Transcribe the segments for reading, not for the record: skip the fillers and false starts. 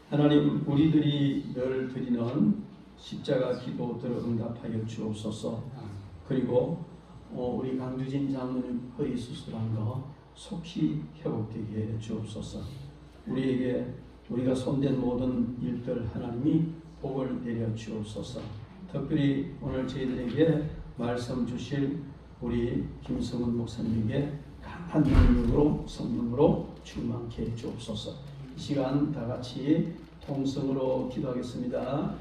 하나님, 우리들이 늘 드리는 십자가 기도들을 응답하여 주옵소서. 그리고 우리 강두진 장로님 허리 수술한 거 속히 회복되게 해 주옵소서. 우리에게 우리가 손댄 모든 일들 하나님이 복을 내려 주옵소서. 특별히 오늘 저희들에게 말씀 주실 우리 김성훈 목사님에게 강한 능력으로 성령으로 충만케 해 주옵소서. 이 시간 다 같이 통성으로 기도하겠습니다.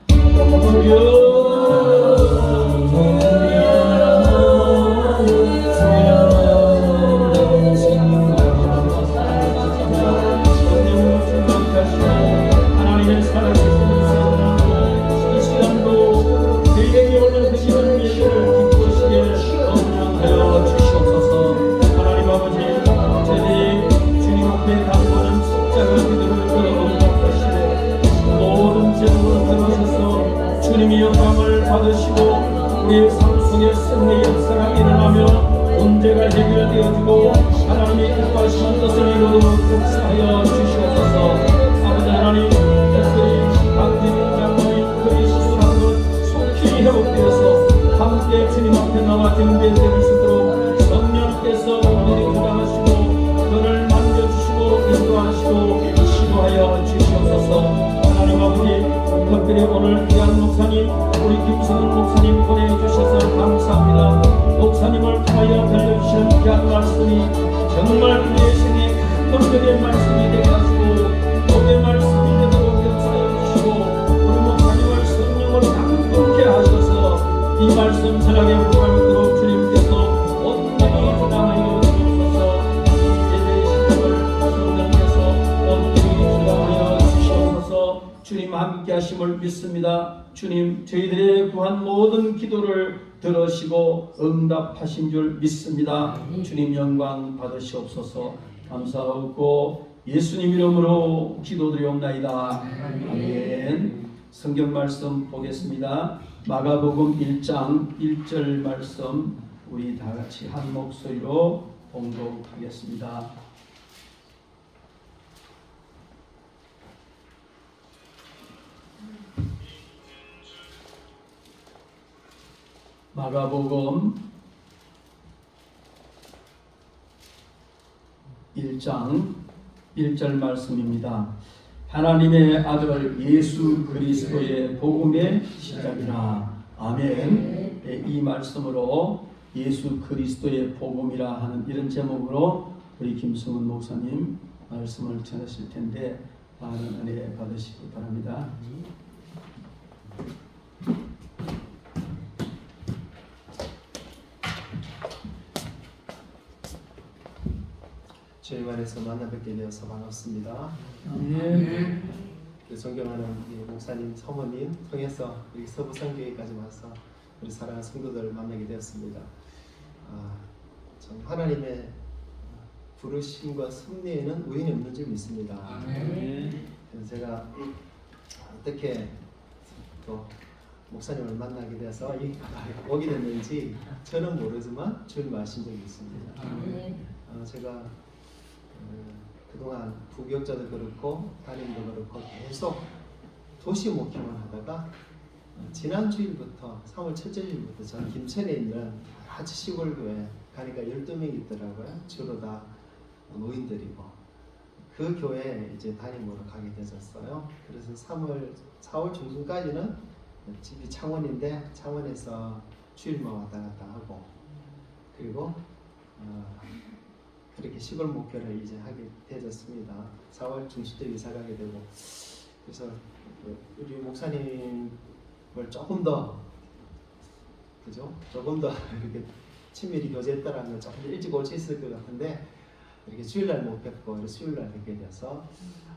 하나님의 살아계신 이 시간도 저희에게 올려드리는 예배를 기쁘시게 영향하여 주시옵소서. 하나님 아버지, 저희들이 주님 앞에 담보는 십자가 기도를 들어보시되 모든 제목으로 들어서서 주님이 영광을 받으시고 우리의 삶 속에 승리의 역사가 일어나며 문제가 해결되어지고 하나님이 기뻐하시는 것을 이루도록 역사하여 주시옵소서. 아버지 하나님, 특별히 강진인 장로님 그리 수술한 것 속히 회복되어서 함께 주님 앞에 나와 경배드릴 수 있도록 성령께서 우리를 주장하시고 그를 만져주시고 인도하시고 치료하여 주시옵소서. 하나님 아버지, 특별히 오늘 귀한 목사님 우리 김성훈 목사님 보내주셔서 감사합니다. 목사님을 통하여 들려주시는 귀한 말씀이 정말 우리의 생에 감동적인 말씀이 되게 하시고 복의 말씀이 되도록 역사해 주시고 우리 목사님을 성령으로 감동케 하셔서 이 말씀 전하게 못하도록 주님께서 온전히 주장하여 주옵소서. 예배의 시간을 성령께서 온전히 주장하여 주시옵소서. 주님 함께 하심을 믿습니다. 주님, 저희들의 구한 모든 기도를 들으시고 응답하신 줄 믿습니다. 주님 영광 받으시옵소서. 감사하고 예수님 이름으로 기도드리옵나이다. 아멘. 성경 말씀 보겠습니다. 마가복음 1장 1절 말씀 우리 다 같이 한 목소리로 봉독하겠습니다. 마가복음 1장 1절 말씀입니다. 하나님의 아들 예수 그리스도의 복음의 시작이라. 아멘. 이 말씀으로 예수 그리스도의 복음이라 하는 이런 제목으로 우리 김승훈 목사님 말씀을 전하실 텐데 많은 은혜 받으시기 바랍니다. 주님 안에서 만나 뵙게 되어서 반갑습니다. 아멘. 존경하는 목사님, 사모님 통해서 우리 서부상교회까지 와서 우리 사랑하는 성도들을 만나게 되었습니다. 참 하나님의 부르심과 섭리에는 우연이 없는 줄 믿습니다. 아멘. 그래서 제가 어떻게 또 목사님을 만나게 돼서 오게 됐는지 저는 모르지만 주님 아신 적이 있습니다. 제가 그동안 부교육자도 그렇고 담임도 그렇고 계속 도시 목회만 하다가 지난 주일부터 3월 첫째 주일부터 전 김천에 있는 아주 시골 교회 가니까 12명이 있더라고요. 주로 다 노인들이고 그 교회에 이제 담임으로 가게 되었어요. 그래서 4월 중순까지는 집이 창원인데 창원에서 주일만 왔다 갔다 하고 그리고 그렇게 시골 목회를 이제 하게 되었습니다. 4월 중순때 이사 가게 되고 그래서 우리 목사님을 조금 더 이렇게 친밀히 교제했다라는 걸 조금 일찍 올 수 있을 것 같은데 이렇게 주일날 못 뵙고 수요일날 뵙게 돼서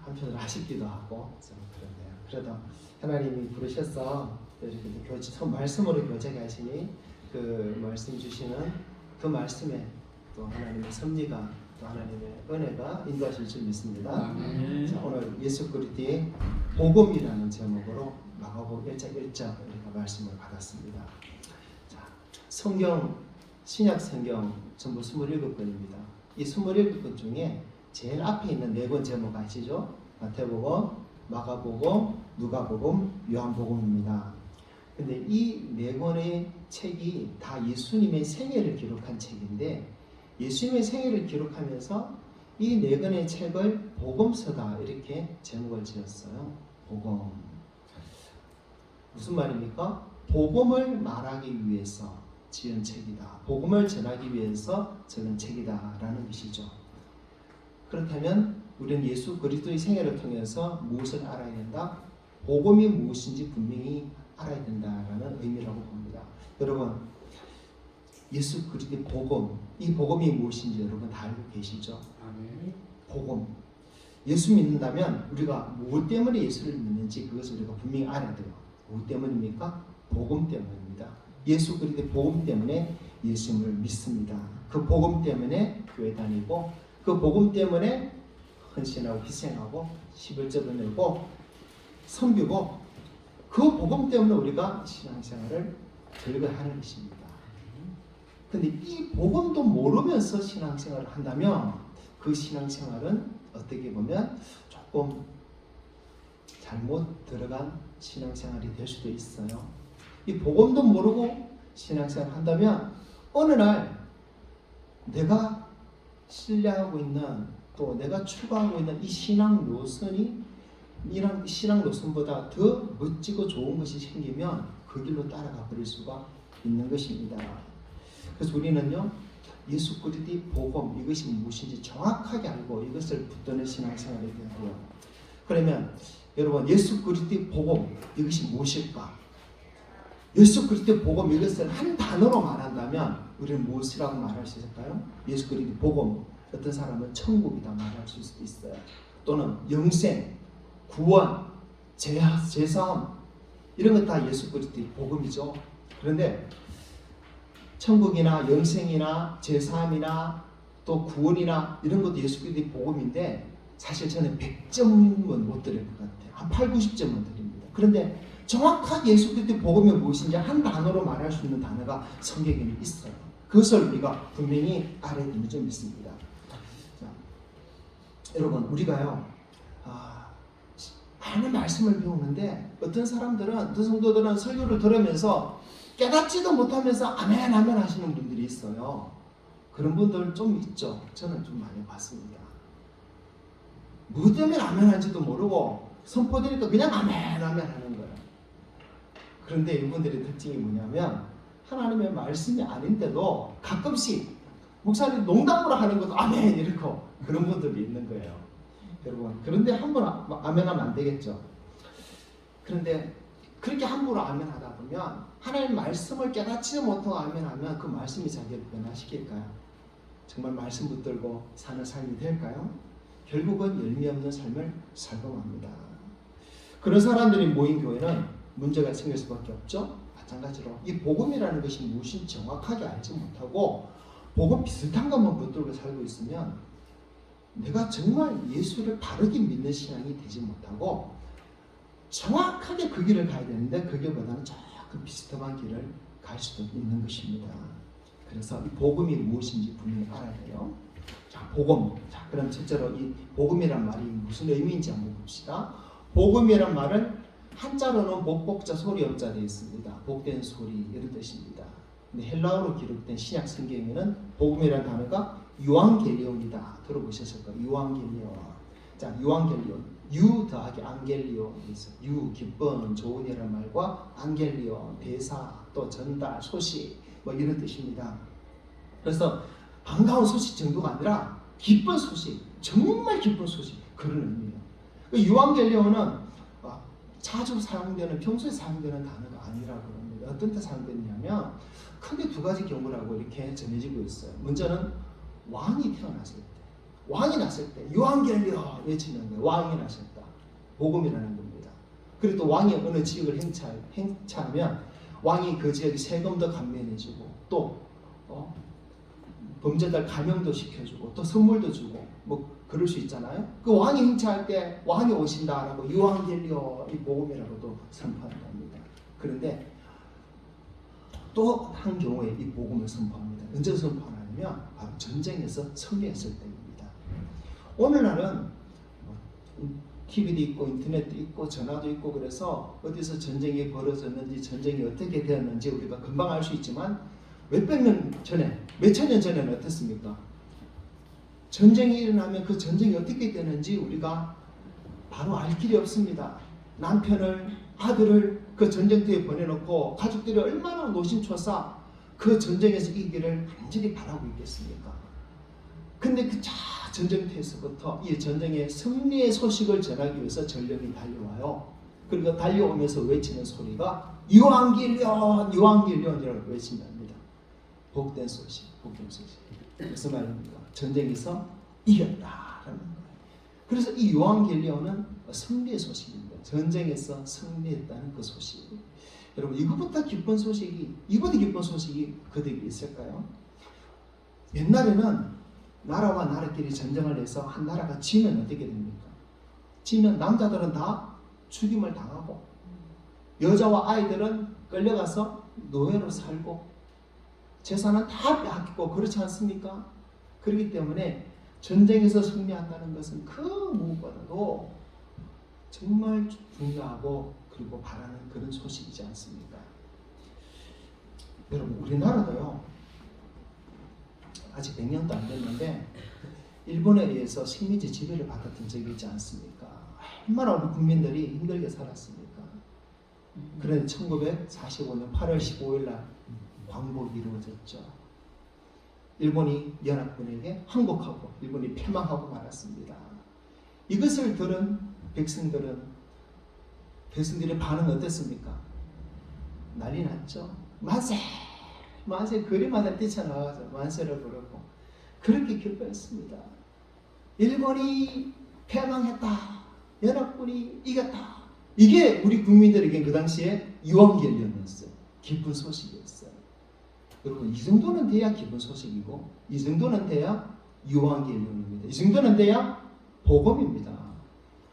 한편으로 아쉽기도 하고 좀 그런데요. 그래도 하나님이 부르셔서 이렇게 말씀으로 교제가 하시니 그 말씀 주시는 그 말씀에 또 하나님의 섭리가 또 하나님의 은혜가 인도하실 줄 믿습니다. 자, 오늘 예수 그리스도의 복음이라는 제목으로 마가복음 1장 1절 우리가 말씀을 받았습니다. 자, 성경 신약 성경 전부 27권입니다. 이 27권 중에 제일 앞에 있는 4권 제목 아시죠? 마태복음, 마가복음, 누가복음, 요한복음입니다. 근데 이 4권의 책이 다 예수님의 생애를 기록한 책인데 예수님의 생애를 기록하면서 이 4권의 책을 복음서다 이렇게 제목을 지었어요. 복음. 무슨 말입니까? 복음을 말하기 위해서 지은 책이다. 복음을 전하기 위해서 적은 책이다 라는 것이죠. 그렇다면 우리는 예수 그리스도의 생애를 통해서 무엇을 알아야 된다? 복음이 무엇인지 분명히 알아야 된다라는 의미라고 봅니다. 여러분 예수 그리스도의 복음, 이 복음이 무엇인지 여러분 다 알고 계시죠? 아멘. 복음. 예수 믿는다면 우리가 무엇 때문에 예수를 믿는지 그것을 우리가 분명히 알아야 돼요. 무엇 때문입니까? 복음 때문입니다. 예수 그리스도의 복음 때문에 예수님을 믿습니다. 그 복음 때문에 교회 다니고 그 복음 때문에 헌신하고 희생하고 11조도 내고 섬기고 그 복음 때문에 우리가 신앙생활을 즐거워하는 것입니다. 근데 이 복음도 모르면서 신앙생활을 한다면 그 신앙생활은 어떻게 보면 조금 잘못 들어간 신앙생활이 될 수도 있어요. 이 복음도 모르고 신앙생활을 한다면 어느 날 내가 신뢰하고 있는 또 내가 추구하고 있는 이 신앙 노선이 이런 신앙 노선보다 더 멋지고 좋은 것이 생기면 그 길로 따라가 버릴 수가 있는 것입니다. 그래서 우리는요 예수 그리스도의 복음 이것이 무엇인지 정확하게 알고 이것을 붙드는 신앙생활이 되어야 돼요. 그러면 여러분 예수 그리스도의 복음 이것이 무엇일까? 예수 그리스도의 복음 이것을 한 단어로 말한다면 우리는 무엇이라고 말할 수 있을까요? 예수 그리스도의 복음 어떤 사람은 천국이다 말할 수 있어요. 또는 영생, 구원, 제사함 이런 것 다 예수 그리스도의 복음이죠. 그런데 천국이나 영생이나 제사함이나 또 구원이나 이런 것도 예수 그리스도의 복음인데 사실 저는 100점은 못 드릴 것 같아요. 한 8, 90점은 드립니다. 그런데 정확하게 예수 그리스도의 복음이 무엇인지 한 단어로 말할 수 있는 단어가 성경에는 있어요. 그것을 우리가 분명히 알아야 되는 점이 있습니다. 자, 여러분 우리가요 많은 말씀을 배우는데 어떤 사람들은 어떤 성도들은 설교를 들으면서 깨닫지도 못하면서 아멘 아멘 하시는 분들이 있어요. 그런 분들 좀 있죠. 저는 좀 많이 봤습니다. 뭐 때문에 아멘 하는지도 모르고 선포되니까 그냥 아멘 아멘 하는 거예요. 그런데 이분들의 특징이 뭐냐면 하나님의 말씀이 아닌데도 가끔씩 목사님 농담으로 하는 것도 아멘 이러고 그런 분들이 있는 거예요. 여러분 그런데 함부로 아멘하면 안 되겠죠. 그런데 그렇게 함부로 아멘하다 보면 하나님 말씀을 깨닫지 못하고 아멘하면 그 말씀이 자기를 변화시킬까요? 정말 말씀 붙들고 사는 삶이 될까요? 결국은 열매 없는 삶을 살고 맙니다. 그런 사람들이 모인 교회는 문제가 생길 수밖에 없죠. 마찬가지로 이 복음이라는 것이 무엇인지 정확하게 알지 못하고 복음 비슷한 것만 붙들고 살고 있으면 내가 정말 예수를 바르게 믿는 신앙이 되지 못하고 정확하게 그 길을 가야 되는데 그게보다는 조금 비슷한 길을 갈 수도 있는 것입니다. 그래서 이 복음이 무엇인지 분명히 알아야 돼요. 자, 복음. 자, 그럼 첫째로 이 복음이란 말이 무슨 의미인지 한번 봅시다. 복음이란 말은 한자로는 복복자 소리업자 되어 있습니다. 복된 소리 이런 뜻입니다. 근데 헬라어로 기록된 신약 성경에는 복음이라는 단어가 유앙겔리온이다. 들어보셨을 거예요. 유앙겔리온. 자, 유앙겔리온. 유 더하기 안겔리온. 유 기쁜 좋은이라는 말과 안겔리온 대사 또 전달 소식 뭐 이런 뜻입니다. 그래서 반가운 소식 정도가 아니라 기쁜 소식, 정말 기쁜 소식 그런 의미예요. 그 유앙겔리온은 자주 사용되는 평소에 사용되는 단어가 아니라고 합니다. 어떤 때 사용되냐면 크게 두 가지 경우라고 이렇게 전해지고 있어요. 먼저는 왕이 태어났을 때, 왕이 났을 때 유앙겔리온 외치는 거예요. 왕이 나셨다. 복음이라는 겁니다. 그리고 또 왕이 어느 지역을 행차하면 왕이 그 지역에 세금도 감면해주고 또 범죄자를 감형도 시켜주고 또 선물도 주고 뭐 그럴 수 있잖아요. 그 왕이 행차할 때 왕이 오신다라고 유앙겔리온 이 복음이라고도 선포한답니다. 그런데 또 한 경우에 이 복음을 선포합니다. 언제 선포하냐면 바로 전쟁에서 승리했을 때입니다. 오늘날은 TV도 있고 인터넷도 있고 전화도 있고 그래서 어디서 전쟁이 벌어졌는지 전쟁이 어떻게 되었는지 우리가 금방 알 수 있지만 몇백 년 전에 몇천 년 전에는 어땠습니까? 전쟁이 일어나면 그 전쟁이 어떻게 되는지 우리가 바로 알 길이 없습니다. 남편을 아들을 그 전쟁터에 보내놓고 가족들이 얼마나 노심초사 그 전쟁에서 이기기를 간절히 바라고 있겠습니까? 근데 그 전쟁터에서부터 이 전쟁의 승리의 소식을 전하기 위해서 전령이 달려와요. 그리고 달려오면서 외치는 소리가 유앙겔리온 유앙겔리온이라고 외친답니다. 복된 소식, 복된 소식. 무슨 말입니까? 전쟁에서 이겼다라는 거예요. 그래서 이 유앙겔리온은 승리의 소식입니다. 전쟁에서 승리했다는 그 소식. 여러분 이거보다 기쁜 소식이 그들에게 있을까요? 옛날에는 나라와 나라끼리 전쟁을 해서 한 나라가 지면 어떻게 됩니까? 지면 남자들은 다 죽임을 당하고 여자와 아이들은 끌려가서 노예로 살고 재산은 다 빼앗기고 그렇지 않습니까? 그렇기 때문에 전쟁에서 승리한다는 것은 그 무엇보다도 정말 중요하고 그리고 바라는 그런 소식이지 않습니까? 여러분 우리나라도요 아직 100년도 안 됐는데 일본에 의해서 식민지 지배를 받았던 적이 있지 않습니까? 얼마나 우리 국민들이 힘들게 살았습니까? 그런데 1945년 8월 15일 날 광복이 이루어졌죠. 일본이 연합군에게 항복하고 일본이 패망하고 말았습니다. 이것을 들은 백성들의 반응은 어땠습니까? 난리 났죠. 만세 거리마다 뛰쳐나와서 만세를 부르고 그렇게 기뻐했습니다. 일본이 패망했다. 연합군이 이겼다. 이게 우리 국민들에게 그 당시에 유앙겔리온이었어요. 기쁜 소식이었어요. 여러분 이 정도는 돼야 기쁜 소식이고 이 정도는 돼야 유앙겔리온입니다. 이 정도는 돼야 복음입니다.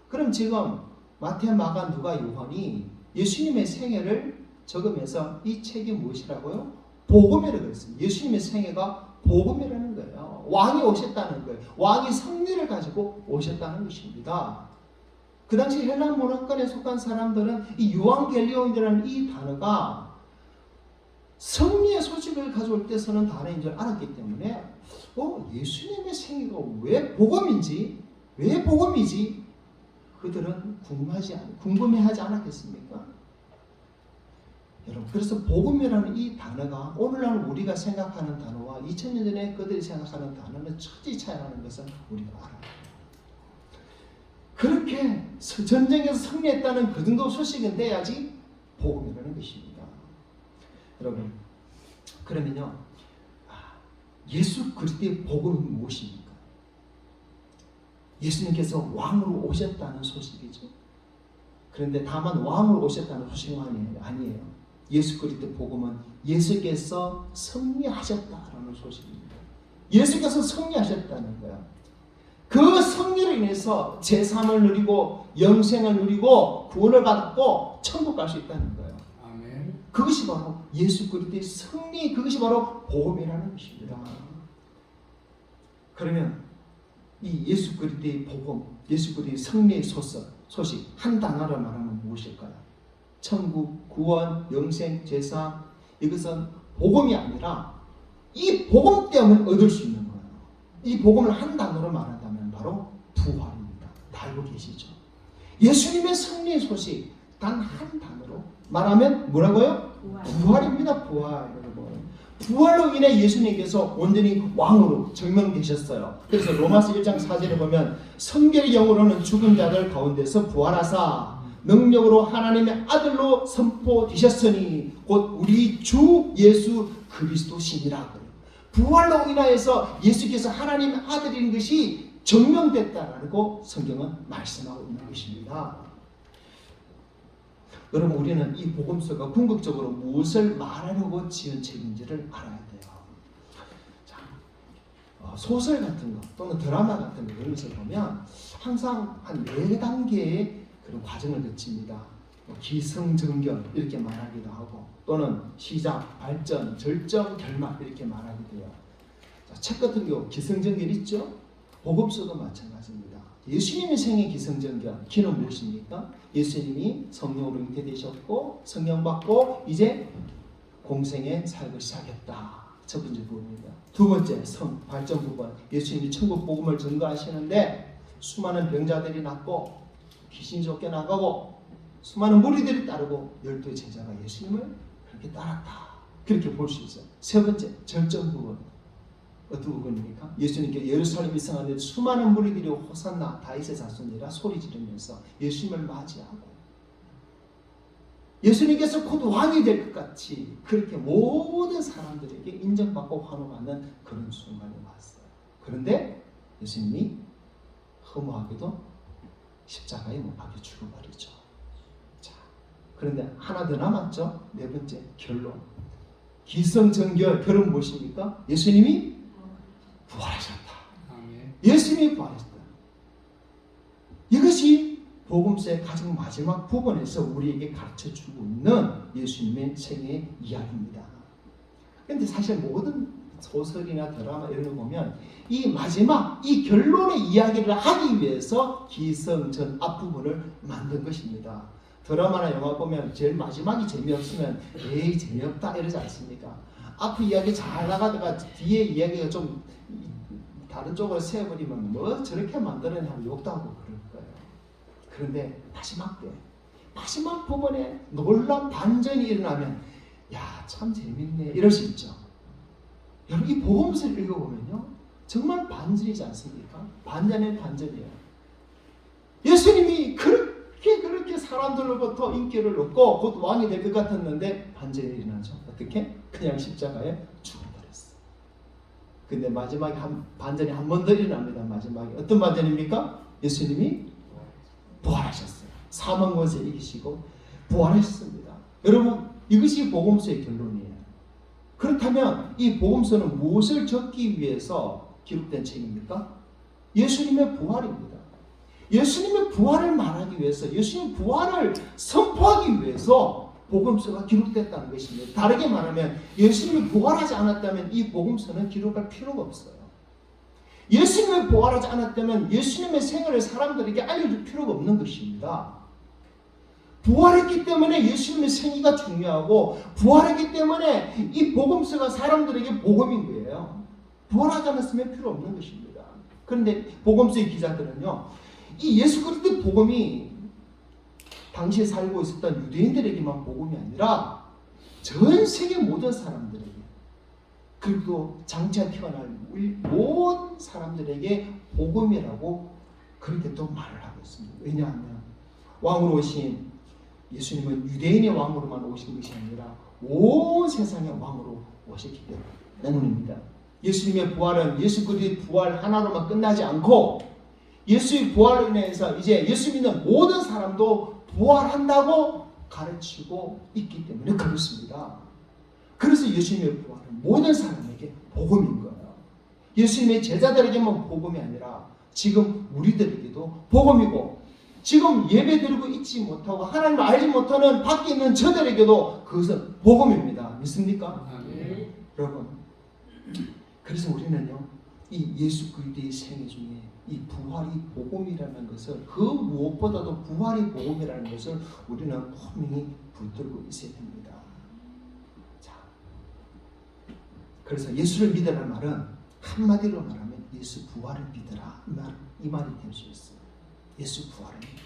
그럼 지금 마태, 마가, 누가, 요한이 예수님의 생애를 적으면서 이 책이 무엇이라고요? 복음이라고 그랬습니다. 예수님의 생애가 복음이라는 거예요. 왕이 오셨다는 거예요. 왕이 승리를 가지고 오셨다는 것입니다. 그 당시 헬라 문화권에 속한 사람들은 이 유앙겔리온이라는 이 단어가 승리의 소식을 가져올 때 쓰는 단어인 줄 알았기 때문에 예수님의 생애가 왜 복음인지, 왜 복음이지? 그들은 궁금해하지 않았겠습니까? 여러분, 그래서 복음이라는 이 단어가 오늘날 우리가 생각하는 단어와 2000년 전에 그들이 생각하는 단어는 천지 차이라는 것은 우리가 알아요. 그렇게 전쟁에서 승리했다는 그 정도 소식은 돼야지 복음이라는 것입니다. 여러분, 그러면요, 예수 그리스도의 복음이 무엇입니까? 예수님께서 왕으로 오셨다는 소식이죠. 그런데 다만 왕으로 오셨다는 소식은 아니에요. 예수 그리스도의 복음은 예수께서 승리하셨다라는 소식입니다. 예수께서 승리하셨다는 거예요. 그 승리로 인해서 제3을 누리고 영생을 누리고 구원을 받고 천국 갈 수 있다는 거예요. 아멘. 그것이 바로 예수 그리스도의 승리, 그것이 바로 복음이라는 것입니다. 그러면 이 예수 그리스도의 복음, 예수 그리스도의 승리의 소식 한 단어로 말하면 무엇일까요? 천국, 구원, 영생, 제사, 이것은 복음이 아니라 이 복음 때문에 얻을 수 있는 거예요. 이 복음을 한 단어로 말한다면 바로 부활입니다. 다 알고 계시죠? 예수님의 승리의 소식 단 한 단어로 말하면 뭐라고요? 부활입니다. 부활. 부활로 인해 예수님께서 온전히 왕으로 증명되셨어요. 그래서 로마서 1장 4절에 보면 성결의 영으로는 죽은 자들 가운데서 부활하사 능력으로 하나님의 아들로 선포되셨으니 곧 우리 주 예수 그리스도시니라. 부활로 인하여서 예수께서 하나님의 아들인 것이 증명됐다라고 성경은 말씀하고 있는 것입니다. 여러분, 우리는 이 복음서가 궁극적으로 무엇을 말하려고 지은 책인지를 알아야 돼요. 자, 소설 같은 거 또는 드라마 같은 거 이런 것을 보면 항상 한 4단계의 그런 과정을 거칩니다. 기승전결 이렇게 말하기도 하고 또는 시작, 발전, 절정, 결말 이렇게 말하기도 해요. 자, 책 같은 경우 기승전결 있죠? 복음서도 마찬가지입니다. 예수님의 생애 기승전결, 기는 무엇입니까? 예수님이 성령으로 잉태되셨고 성령 받고 이제 공생의 삶을 시작했다. 첫 번째 부분입니다. 두 번째 발전 부분, 예수님이 천국 복음을 전가하시는데 수많은 병자들이 낫고 귀신이 쫓겨나가고 수많은 무리들이 따르고 12의 제자가 예수님을 그렇게 따랐다. 그렇게 볼 수 있어요. 세 번째 절정 부분, 어떤 부분입니까? 예수님께 예루살렘 입성하는데 수많은 무리들이 호산나 다윗의 자손이라 소리 지르면서 예수님을 맞이하고 예수님께서 곧 왕이 될 것 같이 그렇게 모든 사람들에게 인정받고 환호받는 그런 순간이 왔어요. 그런데 예수님이 허무하게도 십자가에 못 박혀 죽어버리죠. 자, 그런데 하나 더 남았죠. 네 번째 결론. 기승전결 결론 무엇입니까? 예수님이 부활하셨다. 예수님이 부활하셨다. 이것이 복음서의 가장 마지막 부분에서 우리에게 가르쳐주고 있는 예수님의 생애 이야기입니다. 그런데 사실 모든 소설이나 드라마 이런 거 보면 이 마지막, 이 결론의 이야기를 하기 위해서 기승전 앞부분을 만든 것입니다. 드라마나 영화 보면 제일 마지막이 재미없으면 에이 재미없다 이러지 않습니까? 앞 이야기 잘 나가다가 뒤에 이야기가 좀 다른 쪽으로 세워버리면 뭐 저렇게 만들었냐 하고 욕도 하고 그럴 거예요. 그런데 마지막 부분에 놀라운 반전이 일어나면 야, 참 재밌네 이럴 수 있죠. 여러분, 이 복음서를 읽어보면요 정말 반전이지 않습니까? 반전의 반전이에요. 예수님이 그렇게 사람들로부터 인기를 얻고 곧 왕이 될 것 같았는데 반전이 일어나죠. 어떻게? 그냥 십자가에 죽어버렸어. 근데 마지막에 반전이 한 번 더 일어납니다. 마지막에 어떤 반전입니까? 예수님이 부활하셨어요. 사망 권세 이기시고 부활하셨습니다. 여러분, 이것이 복음서의 결론이에요. 그렇다면 이 복음서는 무엇을 적기 위해서 기록된 책입니까? 예수님의 부활입니다. 예수님의 부활을 말하기 위해서, 예수님의 부활을 선포하기 위해서 복음서가 기록됐다는 것입니다. 다르게 말하면 예수님이 부활하지 않았다면 이 복음서는 기록할 필요가 없어요. 예수님이 부활하지 않았다면 예수님의 생애를 사람들에게 알려줄 필요가 없는 것입니다. 부활했기 때문에 예수님의 생애가 중요하고 부활했기 때문에 이 복음서가 사람들에게 복음인 거예요. 부활하지 않았으면 필요 없는 것입니다. 그런데 복음서의 기자들은요, 이 예수 그리스도의 복음이 당시에 살고 있었던 유대인들에게만 복음이 아니라 전 세계 모든 사람들에게, 그리고 장차 태어날 모든 사람들에게 복음이라고 그렇게 또 말을 하고 있습니다. 왜냐하면 왕으로 오신 예수님은 유대인의 왕으로만 오신 것이 아니라 온 세상의 왕으로 오셨기 때문입니다. 예수님의 부활은 예수 그리스도의 부활 하나로만 끝나지 않고 예수의 부활로 인해서 이제 예수 믿는 모든 사람도 부활한다고 가르치고 있기 때문에 그렇습니다. 그래서 예수님의 부활은 모든 사람에게 복음인 거예요. 예수님의 제자들에게만 복음이 아니라 지금 우리들에게도 복음이고, 지금 예배드리고 있지 못하고 하나님을 알지 못하는 밖에 있는 저들에게도 그것은 복음입니다. 믿습니까? 네. 여러분, 그래서 우리는요, 이 예수 그리스도의 생애 중에 이 부활이 복음이라는 것을, 그 무엇보다도 부활이 복음이라는 것을 우리는 분명히 붙들고 있어야 됩니다. 자, 그래서 예수를 믿으라는 말은 한마디로 말하면 예수 부활을 믿으라, 이 말이 될 수 있어요. 예수 부활을 믿으라.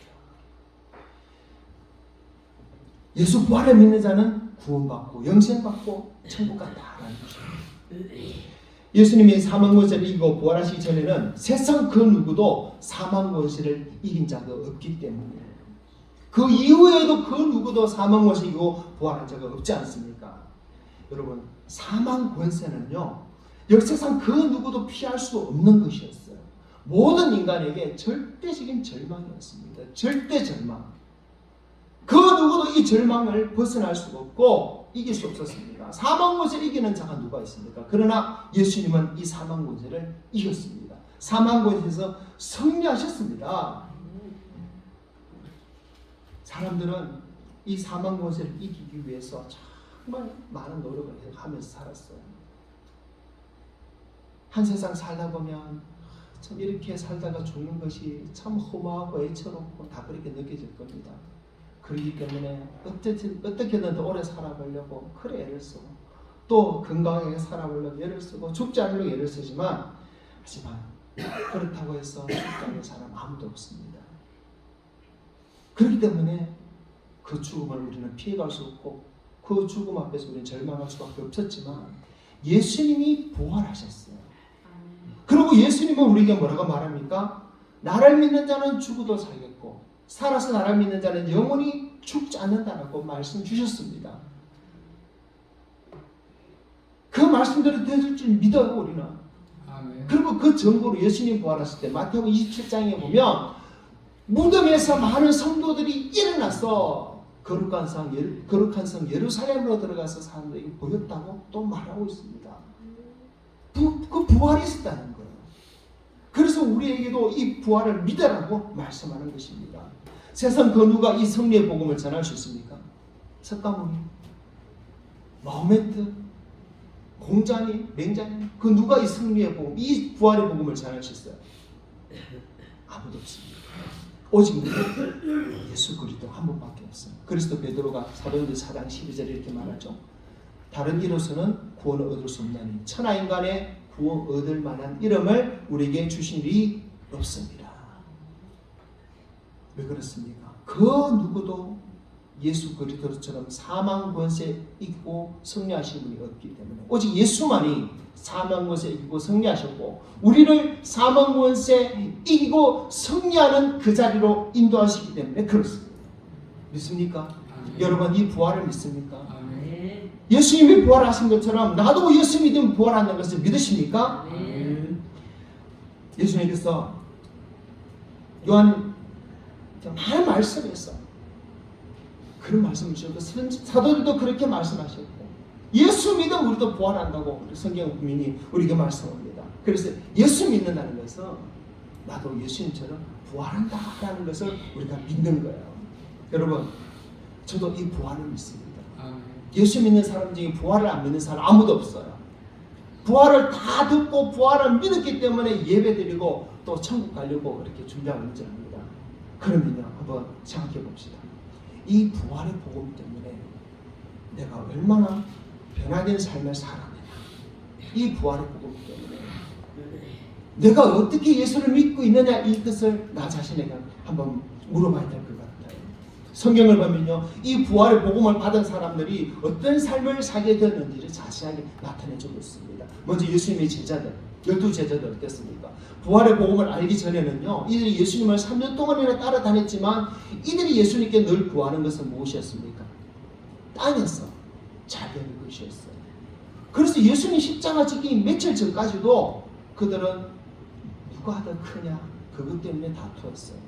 예수 부활을 믿는 자는 구원받고 영생받고 천국 간다라는 것입니다. 예수님이 사망 권세를 이기고 부활하시기 전에는 세상 그 누구도 사망 권세를 이긴 자가 없기 때문에, 그 이후에도 그 누구도 사망 권세를 이기고 부활한 자가 없지 않습니까? 여러분, 사망 권세는요, 역사상 그 누구도 피할 수 없는 것이었어요. 모든 인간에게 절대적인 절망이었습니다. 절대 절망. 그 누구도 이 절망을 벗어날 수가 없고 이길 수 없었습니다. 사망 권세를 이기는 자가 누가 있습니까? 그러나 예수님은 이 사망 권세를 이겼습니다. 사망 권세에서 승리하셨습니다. 사람들은 이 사망 권세를 이기기 위해서 정말 많은 노력을 하면서 살았어요. 한 세상 살다 보면 참 이렇게 살다가 죽는 것이 참 허무하고 애처롭고 다 그렇게 느껴질 겁니다. 그렇기 때문에 어떻게든 더 오래 살아보려고 그래 애를 쓰고, 또 건강하게 살아보려고 애를 쓰고, 죽지 않으려고 애를 쓰지만, 하지만 그렇다고 해서 죽지 않는 사람 아무도 없습니다. 그렇기 때문에 그 죽음을 우리는 피해갈 수 없고 그 죽음 앞에서 우리는 절망할 수밖에 없었지만 예수님이 부활하셨어요. 그리고 예수님은 우리에게 뭐라고 말합니까? 나를 믿는 자는 죽어도 살겠고 살아서 나를 믿는 자는 영원히 죽지 않는다라고 말씀 주셨습니다. 그 말씀대로 되실 줄 믿어요, 우리는. 아멘. 그리고 그 증거로 예수님 부활하실 때 마태복음 27장에 보면 무덤에서 많은 성도들이 일어나서 거룩한 성 예루살렘으로 들어가서 사람들에게 보였다고 또 말하고 있습니다. 그 부활이 있었다는 거예요. 그래서 우리에게도 이 부활을 믿으라고 말씀하는 것입니다. 세상 그 누가 이 승리의 복음을 전할 수 있습니까? 석가모니, 마호메트, 공자니, 맹자니, 그 누가 이 승리의 복음, 이 부활의 복음을 전할 수 있어요? 아무도 없습니다. 오직 예수 그리스도 한 분밖에 없어요. 그리스도 베드로가 사도행전 4장 12절에 이렇게 말하죠. 다른 이로서는 구원을 얻을 수 없나니 천하 인간의 구원 얻을 만한 이름을 우리에게 주신 일이 없습니다. 왜 그렇습니까? 그 누구도 예수 그리스도처럼 사망 권세 이기고 승리하신 분이 없기 때문에 오직 예수만이 사망 권세 이기고 승리하셨고 우리를 사망 권세 이기고 승리하는 그 자리로 인도하시기 때문에 그렇습니다. 믿습니까? 아멘. 여러분 이 부활을 믿습니까? 아멘. 예수님이 부활하신 것처럼 나도 예수 믿으면 부활한다는 것을 믿으십니까? 아멘. 예수님께서 요한 많은 말씀했어. 그런 말씀을 주셨고 사도들도 그렇게 말씀하셨고 예수 믿으면 우리도 부활한다고 성경 분명히 우리에게 말씀합니다. 그래서 예수 믿는다는 것은 나도 예수님처럼 부활한다라는 것을 우리가 믿는 거예요. 여러분 저도 이 부활을 믿습니다. 예수 믿는 사람 중에 부활을 안 믿는 사람 아무도 없어요. 부활을 다 듣고 부활을 믿었기 때문에 예배드리고 또 천국 가려고 이렇게 준비하고 있는 줄 압니다. 그러면요, 한번 생각해 봅시다. 이 부활의 복음 때문에 내가 얼마나 변화된 삶을 살아내냐. 이 부활의 복음 때문에 내가 어떻게 예수를 믿고 있느냐, 이것을 나 자신에게 한번 물어봐야 될 것 같아요. 성경을 보면요, 이 부활의 복음을 받은 사람들이 어떤 삶을 살게 되었는지를 자세하게 나타내주고 있습니다. 먼저 예수님의 제자들, 12제자들 어땠습니까? 부활의 복음을 알기 전에는요, 이들이 예수님을 3년 동안이나 따라다녔지만 이들이 예수님께 늘 구하는 것은 무엇이었습니까? 땅에서 잘 되는 것이었어요. 그래서 예수님 십자가 지기 며칠 전까지도 그들은 누가 더 크냐, 그것 때문에 다투었어요.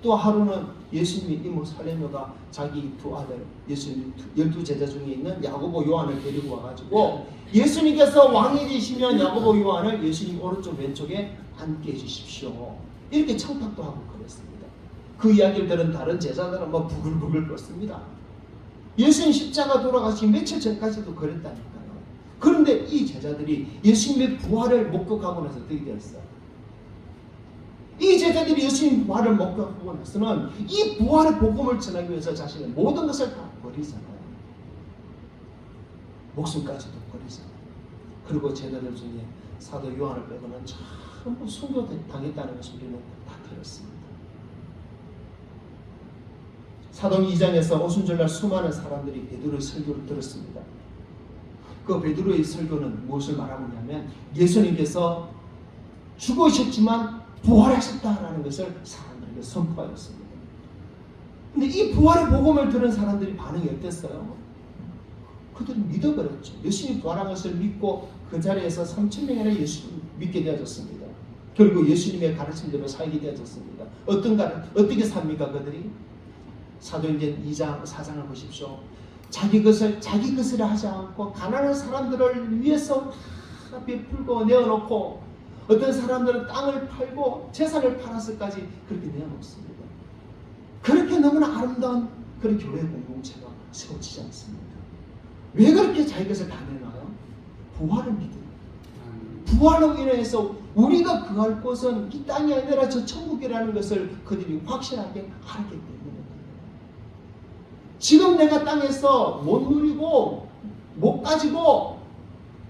또 하루는 예수님이 이모 살레모가 자기 두 아들, 예수님 12제자 중에 있는 야고보 요한을 데리고 와가지고 예수님께서 왕이 되시면 야고보 요한을 예수님 오른쪽 왼쪽에 앉게 해주십시오. 이렇게 청탁도 하고 그랬습니다. 그 이야기를 들은 다른 제자들은 뭐 부글부글 끓습니다. 예수님 십자가 돌아가시 며칠 전까지도 그랬다니까요. 그런데 이 제자들이 예수님의 부활을 목격하고 나서 어떻게 되었어요? 이 제자들이 예수님 부활을 목격하고 나서는 이 부활의 복음을 전하기 위해서 자신의 모든 것을 다 버리잖아요. 목숨까지도 버리잖아요. 그리고 제자들 중에 사도 요한을 빼고는 전부 순교당했다는 것을 우리는 다 들었습니다. 사도행 2장에서 오순절날 수많은 사람들이 베드로의 설교를 들었습니다. 그 베드로의 설교는 무엇을 말하고 있냐면 예수님께서 죽으셨지만 부활하셨다라는 것을 사람들에게 선포하였습니다. 근데 이 부활의 복음을 들은 사람들이 반응이 어땠어요? 그들이 믿어버렸죠. 예수님이 부활한 것을 믿고 그 자리에서 3,000명이나 예수님을 믿게 되어졌습니다. 그리고 예수님의 가르침대로 살게 되어졌습니다. 어떻게 삽니까 그들이? 사도행전 2장, 4장을 보십시오. 자기 것을 하지 않고 가난한 사람들을 위해서 다 베풀고 내어놓고 어떤 사람들은 땅을 팔고 재산을 팔아서까지 그렇게 내어놓습니다. 그렇게 너무나 아름다운 그런 교회 공동체가 세워지지 않습니다. 왜 그렇게 자기 것을 다 내놔요? 부활을 믿어요. 부활로 인해서 우리가 거할 곳은 이 땅이 아니라 저 천국이라는 것을 그들이 확실하게 알기 때문에 지금 내가 땅에서 못 누리고 못 가지고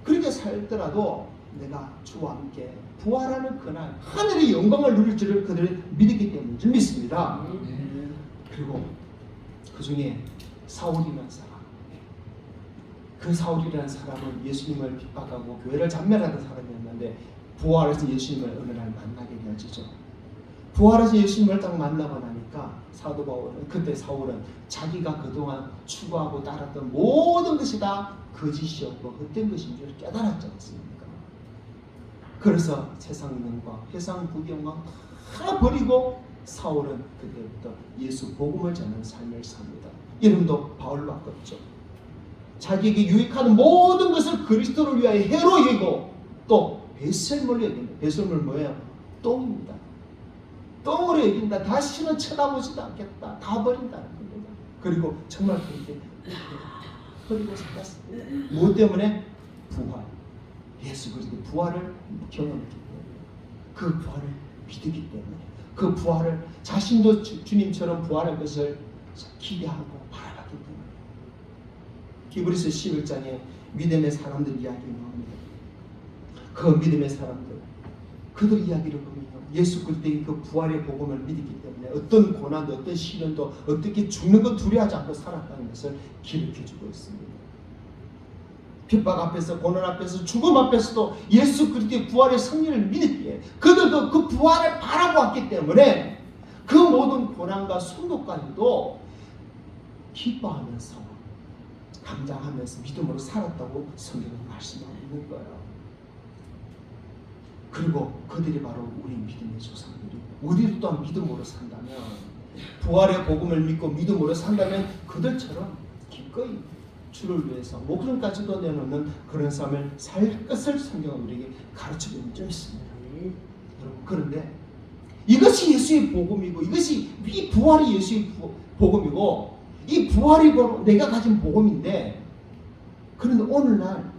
그렇게 살더라도 내가 주와 함께 부활하는 그날 하늘의 영광을 누릴 줄을 그들은 믿었기 때문에 좀 믿습니다. 그리고 그 중에 사울이라는 사람, 그 사울이라는 사람은 예수님을 핍박하고 교회를 잔멸하는 사람이었는데 부활해서 예수님을 어느 날 만나게 되어지죠. 부활해서 예수님을 딱 만나고 나니까 사도 바울은, 그때 사울은 자기가 그동안 추구하고 따랐던 모든 것이 다 거짓이었고 헛된 것인 줄 깨달았지 않습니까? 그래서 세상 명과 세상 부경과 다 버리고 사울은 그때부터 예수 복음을 전하는 삶을 삽니다. 이름도 바울로 바꿨죠. 자기에게 유익하는 모든 것을 그리스도를 위하여 해로 여기고 또 배설물로 여깁니다. 배설물 뭐예요? 똥입니다. 똥으로 여긴다. 다시는 쳐다보지도 않겠다. 다 버린다는 겁니다. 그리고 정말 그렇게 버리고 살았습니다. 무엇 때문에? 부활. 예수 그리스도 부활을 경험했기 때문에, 그 부활을 믿었기 때문에, 그 부활을 자신도 주님처럼 부활할 것을 기대하고 바라봤기 때문에. 히브리서 11장에 믿음의 사람들 이야기 나옵니다. 그 믿음의 사람들, 그들 이야기를 보면요, 예수 그리스도의 그 부활의 복음을 믿었기 때문에 어떤 고난도 어떤 시련도 어떻게 죽는 것 두려워하지 않고 살았다는 것을 기록해주고 있습니다. 핍박 앞에서, 고난 앞에서, 죽음 앞에서도 예수 그리스도의 부활의 승리를 믿었기에 그들도 그 부활을 바라보았기 때문에 그 모든 고난과 순도까지도 기뻐하면서 감당하면서 믿음으로 살았다고 성경은 말씀하고 있는 거예요. 그리고 그들이 바로 우리 믿음의 조상들이고, 우리도 또한 믿음으로 산다면, 부활의 복음을 믿고 믿음으로 산다면 그들처럼 기꺼이 주를 위해서 목숨까지도 내놓는 그런 삶을 살 것을 성경은 우리에게 가르쳐주는 점 있습니다. 여러분, 그런데 이것이 예수의 복음이고, 이것이 이 부활이 예수의 복음이고, 이 부활이 바로 내가 가진 복음인데, 그런데 오늘날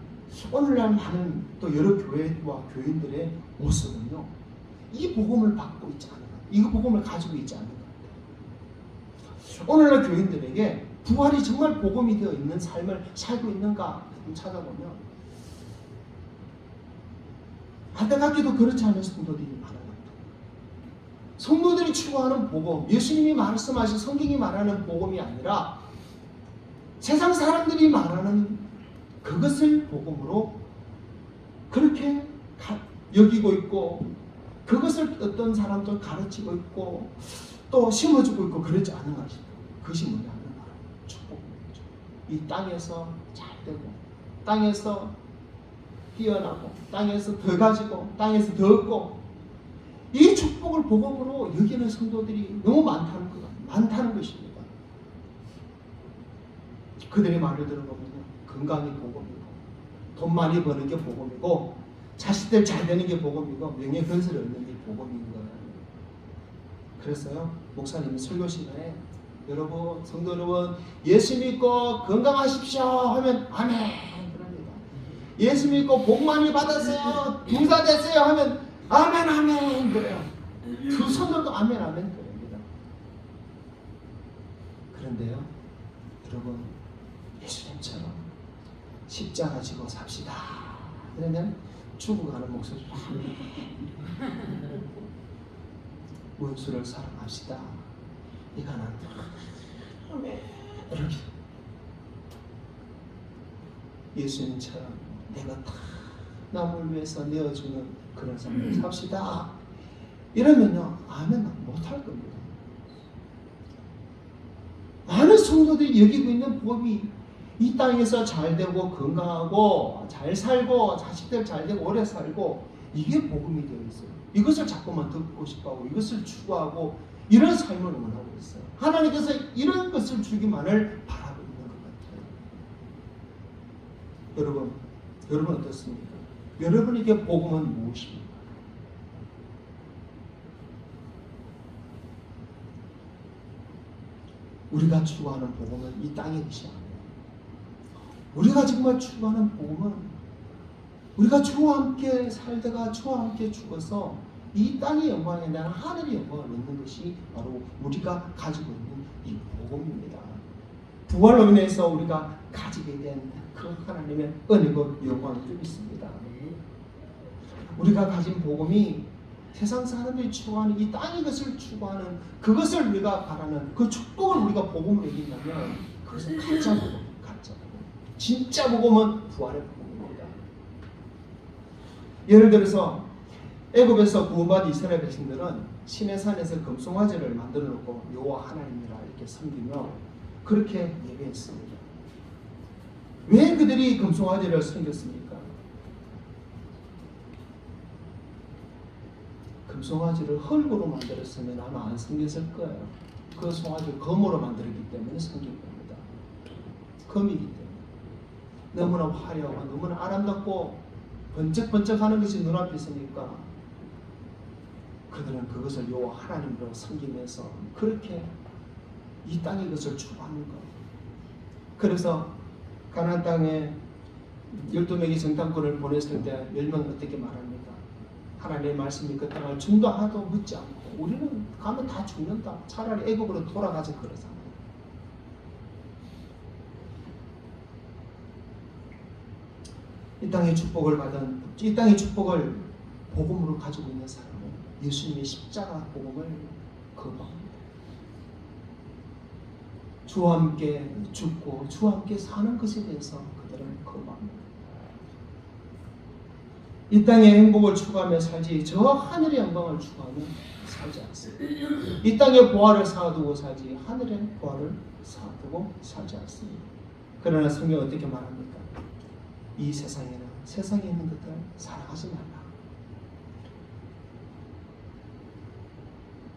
많은 또 여러 교회와 교인들의 모습은요, 이 복음을 받고 있지 않은 것 같아요. 이 복음을 가지고 있지 않은 것 같아요. 오늘날 교인들에게 부활이 정말 복음이 되어 있는 삶을 살고 있는가 찾아보면 안타깝게도 그렇지 않은 성도들이 많아요. 성도들이 추구하는 복음, 예수님이 말씀하신 성경이 말하는 복음이 아니라 세상 사람들이 말하는 그것을 복음으로 그렇게 여기고 있고, 그것을 어떤 사람도 가르치고 있고 또 심어주고 있고 그러지 않은 것이죠. 그것이 뭐냐면 축복입니다. 이 땅에서 잘 되고, 땅에서 뛰어나고, 땅에서 더 가지고, 땅에서 더 얻고, 이 축복을 복음으로 여기는 성도들이 너무 많다는 것입니다. 그들의 말을 들어보면 건강이 복음이고, 돈 많이 버는 게 복음이고, 자식들 잘 되는 게 복음이고, 명예 건설을 얻는 게 복음인 거예요. 그래서요, 목사님이 설교 시간에 여러분, 성도 여러분, 예수 믿고 건강하십시오 하면 아멘 그럽니다. 예수 믿고 복 많이 받으세요, 부자 되세요 하면 아멘 아멘 그래요. 두 손들도 아멘 아멘 그럽니다. 그런데요, 여러분, 예수님처럼 십자가 지고 삽시다 그러면 죽어가는 목소리로 원수를 사랑합시다. 이거는 이렇게 예수님처럼 내가 다 남을 위해서 내어주는 그런 삶을 삽시다. 이러면요, 아멘 못할 겁니다. 많은 성도들이 여기고 있는 복이 이 땅에서 잘 되고 건강하고 잘 살고 자식들 잘 되고 오래 살고, 이게 복음이 되어 있어요. 이것을 자꾸만 듣고 싶어하고 이것을 추구하고 이런 삶을 원하고 있어요. 하나님께서 이런 것을 주기만을 바라고 있는 것 같아요. 여러분 어떻습니까? 여러분에게 복음은 무엇입니까? 우리가 추구하는 복음은 이 땅의 것이 아니에요. 우리가 정말 추구하는 복음은 우리가 주와 함께 살다가 주와 함께 죽어서 이 땅의 영광에 대한 하늘의 영광을 얻는 것이 바로 우리가 가지고 있는 이 복음입니다. 부활로 인해서 우리가 가지게 된 그 하나님의 은혜고 영광을 있습니다. 우리가 가진 복음이 세상 사람들이 추구하는 이 땅의 것을 추구하는 그것을 우리가 바라는 그 축복을 우리가 복음으로 여긴다면 그것은 가짜 복음, 가짜 복음. 진짜 복음은 부활의 복음입니다. 예를 들어서 애굽에서 구원받은 이스라엘 백성들은 시내산에서 금송아지를 만들어 놓고 여호와 하나님이라 이렇게 섬기며 그렇게 예배했습니다. 왜 그들이 금송아지를 섬겼습니까? 금송아지를 흙으로 만들었으면 아마 안 섬겼을 거예요. 그 송아지를 금으로 만들었기 때문에 섬긴 겁니다. 금이기 때문에. 너무나 화려하고 너무나 아름답고 번쩍번쩍하는 것이 눈앞에 있으니까 그들은 그것을 여호와 하나님으로 섬기면서 그렇게 이 땅의 것을 추구하는 거예요. 그래서 가나안 땅에 12명이 정탐꾼을 보냈을 때 10명은 어떻게 말합니까? 하나님의 말씀이 그 땅을 중도 하나도 묻지 않고 우리는 가면 다 죽는다. 차라리 애국으로 돌아가자 그러잖아요. 이 땅의 축복을 복음으로 가지고 있는 사람은 예수님의 십자가 복음을 거부합니다. 주와 함께 죽고 주와 함께 사는 것에 대해서 그들은 거부합니다. 이 땅의 행복을 추구하며 살지 저 하늘의 영광을 추구하며 살지 않습니다. 이 땅의 보화를 쌓아두고 살지 하늘의 보화를 쌓아두고 살지 않습니다. 그러나 성경은 어떻게 말합니까? 이 세상에 있는 것들 사랑하지 말라.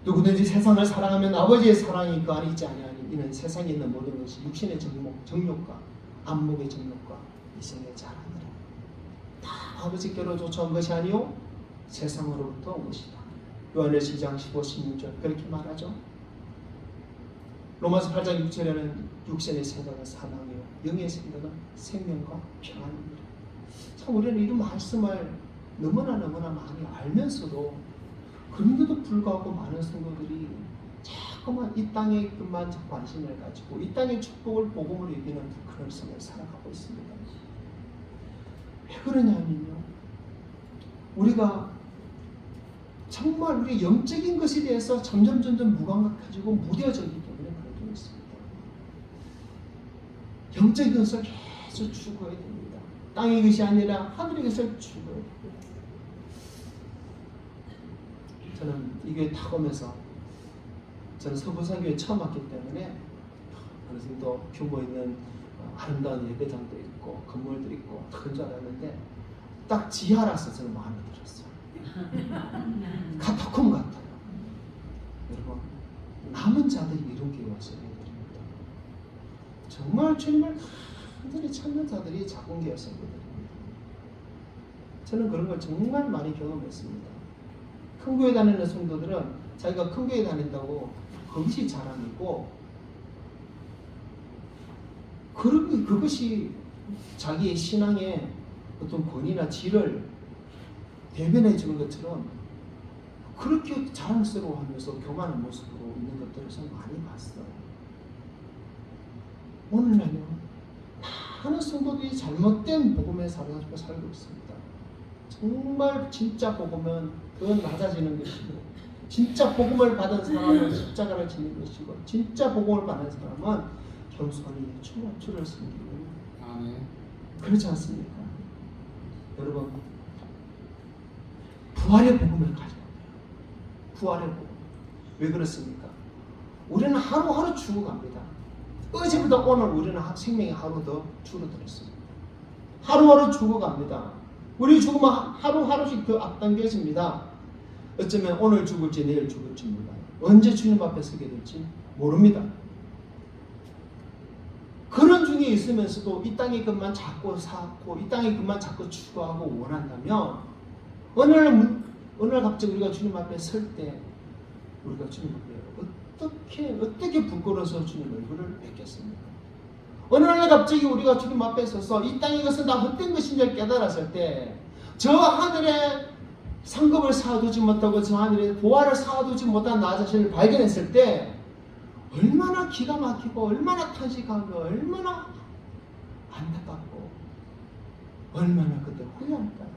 누구든지 세상을 사랑하면 아버지의 사랑이 그 안에 있지 아니하니 이는 세상에 있는 모든 것이 육신의 정욕과 안목의 정욕과 이생의 자랑이라. 다 아버지께로 쫓아온 것이 아니요 세상으로부터 온 것이다. 요한일서 2장 15, 16절 그렇게 말하죠. 로마서 8장 6절에는 육신의 생각은 사망이요 영의 생각은 생명과 평안입니다. 참 우리는 이 말씀을 너무나 많이 알면서도 그런데도 불구하고 많은 성도들이 자꾸만 이 땅에 그만 관심을 가지고 이 땅의 축복을 복음으로 여기는 그런 삶을 살아가고 있습니다. 왜 그러냐면요, 우리가 정말 우리 영적인 것에 대해서 점점 무감각해지고 무뎌지기 때문에 그런 게 있습니다. 영적인 것을 계속 추구해야 됩니다. 땅의 것이 아니라 하늘의 것을 추구해야 됩니다. 저는 이 교회 딱 오면서 저는 서부산교회 처음 왔기 때문에 어느 정도 규모 있는 아름다운 예배장도 있고 건물도 있고 그런 줄 알았는데 딱 지하라서 저는 마음에 들었어요. 카타콤 같아요. 여러분, 남은 자들이 이런 교회 와서 예배드립니다. 정말 주님을 간절히 찾는 자들이 작은 교회 와서 예배드립니다. 저는 그런 걸 정말 많이 경험했습니다. 큰 교회 다니는 성도들은 자기가 큰 교회 다닌다고 그것이 자랑이고 그것이 자기의 신앙의 어떤 권위나 질을 대변해 주는 것처럼 그렇게 자랑스러워하면서 교만한 모습으로 있는 것들을 저는 많이 봤어요. 오늘날요, 많은 성도들이 잘못된 복음에 살고 있습니다. 정말 진짜 복음은 더 낮아지는 것이고, 진짜 복음을 받은 사람은 십자가를 지는 것이고, 진짜 복음을 받은 사람은 겸손히 주를 섬기고, 아멘. 그렇지 않습니까? 여러분, 부활의 복음을 가져야 돼요. 부활의 복음. 왜 그렇습니까? 우리는 하루하루 죽어갑니다. 어제보다 오늘 우리는 생명이 하루 더 줄어들었습니다. 하루하루 죽어갑니다. 우리 죽음은 하루하루씩 더 앞당겨집니다. 어쩌면 오늘 죽을지 내일 죽을지 몰라요. 언제 주님 앞에 서게 될지 모릅니다. 그런 중에 있으면서도 이 땅의 것만 자꾸 쌓고 이 땅의 것만 자꾸 추구하고 원한다면 어느 날 갑자기 우리가 주님 앞에 설 때 우리가 주님 앞에 어떻게 부끄러워서 주님 얼굴을 뵙겠습니까? 어느 날 갑자기 우리가 주님 앞에 서서 이 땅의 것은 다 헛된 것인지 깨달았을 때 저 하늘에 상급을 쌓아두지 못하고 저 하늘에 보화를 쌓아두지 못한 나 자신을 발견했을 때 얼마나 기가 막히고 얼마나 탄식하고 얼마나 안타깝고 얼마나 그때 후회할까요?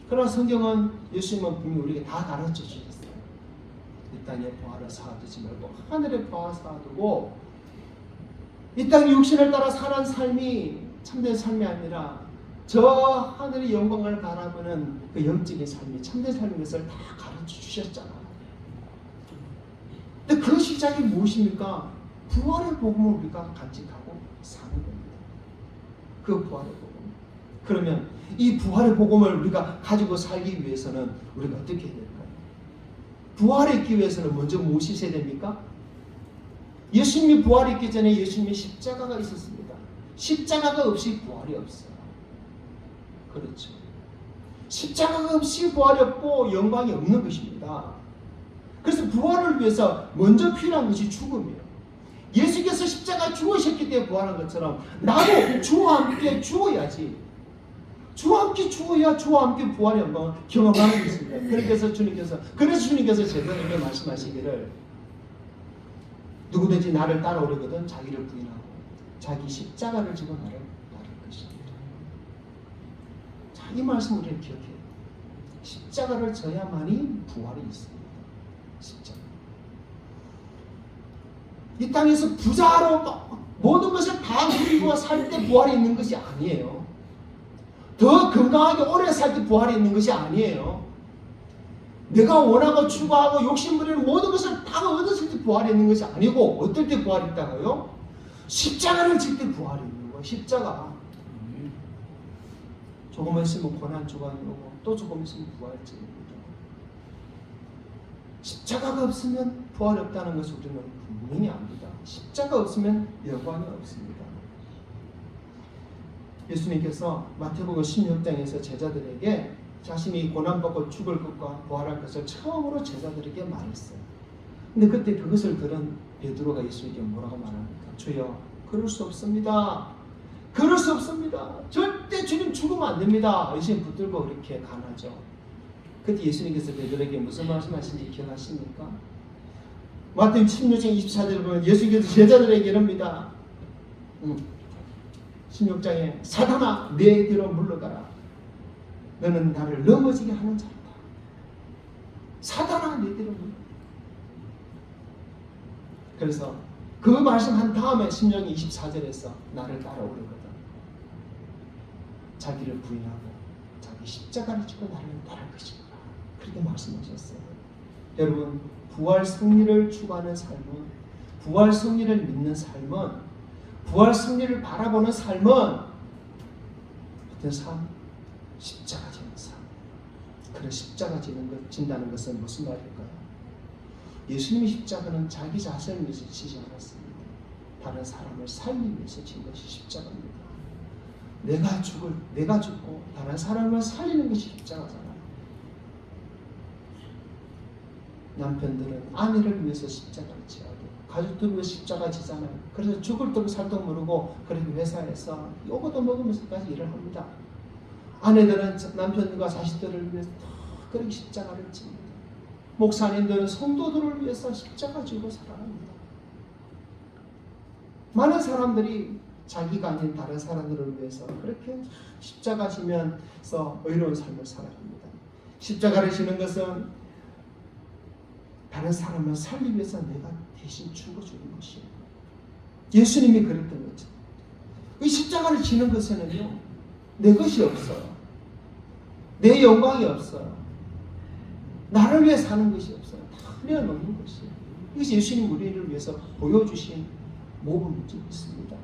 그러나 성경은 예수님은 분명히 우리에게 다 가르쳐 주셨어요. 이 땅에 보화를 쌓아두지 말고 하늘에 보화를 쌓아두고 이 땅의 육신을 따라 사는 삶이 참된 삶이 아니라 저 하늘의 영광을 바라보는 그 영적인 삶이 참된 삶인 것을 다 가르쳐 주셨잖아요. 근데 그 시작이 무엇입니까? 부활의 복음을 우리가 간직하고 사는 겁니다. 그 부활의 복음. 그러면 이 부활의 복음을 우리가 가지고 살기 위해서는 우리가 어떻게 해야 될까요? 부활에 있기 위해서는 먼저 무엇이 있어야 됩니까? 예수님이 부활했기 전에 예수님의 십자가가 있었습니다. 십자가가 없이 부활이 없어요. 그렇죠. 십자가가 없이 부활이 없고 영광이 없는 것입니다. 그래서 부활을 위해서 먼저 필요한 것이 죽음이에요. 예수께서 십자가에 죽으셨기 때문에 부활한 것처럼 나도 주와 함께 죽어야지. 주와 함께 죽어야 주와 함께 부활의 영광을 경험하는 것입니다. 그래서 주님께서 제자들에게 말씀하시기를 누구든지 나를 따라오려거든 자기를 부인하고 자기 십자가를 지고 나를 따를 것입니다. 자, 이 말씀 우리는 기억해요. 십자가를 져야만이 부활이 있습니다. 십자가. 이 땅에서 부자로 모든 것을 다 누리고 살 때 부활이 있는 것이 아니에요. 더 건강하게 오래 살 때 부활이 있는 것이 아니에요. 내가 원하고 추구하고 욕심부리는 모든 것을 다 얻었을 때 부활이 있는 것이 아니고 어떨 때 부활이 있다고요? 십자가를 질 때 부활이 있는 거예요. 십자가. 조금 있으면 고난 주간이 오고 또 조금 있으면 부활절입니다. 십자가가 없으면 부활이 없다는 것을 우리는 분명히 압니다. 십자가 없으면 영광이 없습니다. 예수님께서 마태복음 16장에서 제자들에게 자신이 고난받고 죽을 것과 부활할 것을 처음으로 제자들에게 말했어요. 근데 그때 그것을 들은 베드로가 예수님께 뭐라고 말합니까? 주여, 그럴 수 없습니다. 그럴 수 없습니다. 절대 주님 죽으면 안 됩니다. 예수님 붙들고 그렇게 가나죠. 그때 예수님께서 베드로에게 무슨 말씀하신지 기억하십니까? 마태복음 16장 24절을 보면 예수님께서 제자들에게 이럽니다. 16장에 사단아 내 뒤로 물러가라. 너는 나를 넘어지게 하는 자다. 사단아 내 뒤로 물러가라. 그래서 그 말씀한 다음에 16장 24절에서 나를 따라오려거든. 자기를 부인하고 자기 십자가를 지고 나를 따를 것이구나. 그렇게 말씀하셨어요. 여러분, 부활 승리를 추구하는 삶은, 부활 승리를 믿는 삶은, 부활 승리를 바라보는 삶은 어떤 삶? 십자가 지는 삶. 그런 십자가 진다는 것은 무슨 말일까요? 예수님의 십자가는 자기 자신을 위해서 지지 않았습니다. 다른 사람을 살리기 위해서 진 것이 십자가입니다. 내가 죽고 다른 사람을 살리는 것이 십자가잖아요. 남편들은 아내를 위해서 십자가를 지하고 가족들을 위해서 십자가 지잖아요. 그래서 죽을 듯 살도 모르고 그렇게 회사에서 요거도 먹으면서까지 일을 합니다. 아내들은 남편과 자식들을 위해서 그렇게 십자가를 집니다. 목사님들은 성도들을 위해서 십자가 지고 살아갑니다. 많은 사람들이 자기가 아닌 다른 사람들을 위해서 그렇게 십자가 지면서 의로운 삶을 살아갑니다. 십자가를 지는 것은 다른 사람을 살리기 위해서 내가 대신 죽어주는 것이에요. 예수님이 그랬던 거죠. 이 십자가를 지는 것에는요, 내 것이 없어요. 내 영광이 없어요. 나를 위해 사는 것이 없어요. 다 흘려놓는 것이에요. 이것이 예수님 우리를 위해서 보여주신 모범이 있습니다.